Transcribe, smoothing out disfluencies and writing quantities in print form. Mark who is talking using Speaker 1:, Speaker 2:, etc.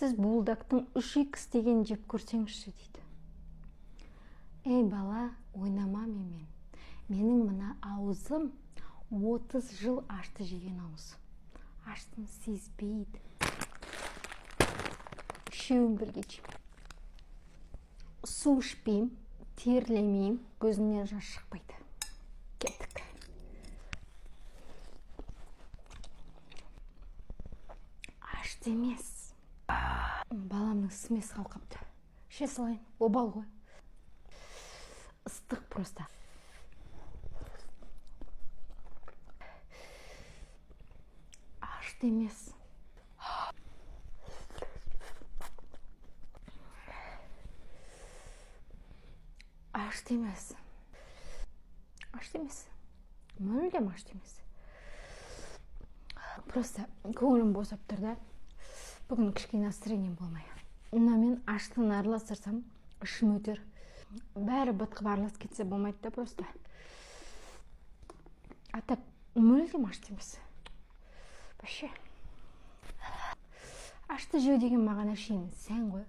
Speaker 1: сіз буылдақтың 3х деген жеп көрсеңізші дейді. Ей бала, ойнама менімен. Менің мына аузым 30 жыл ашты жеген ауыз. Аштың сезбейді. Үшеуін бірге жеймін. Су ішпеймін, терлемеймін, көзімнен жас шықпайды. Кеттік. Ашты емес. Баламның смес қалқапты. Ше салайын, обал ғой. Ыстық просто. Ашты емес. Ашты емес. Ашты емес. Мүлдем ашты емес. Просто көңілім босап тұр да. Бүгін кішкене настроением болмай. Мен аштығын араластырсам, ішім өтер. Бәрі бытқып аралас кетсе болмайды да просто. А так мүлдем ашты емес. Вообще. Ашты жеу деген маған әшейін сән ғой.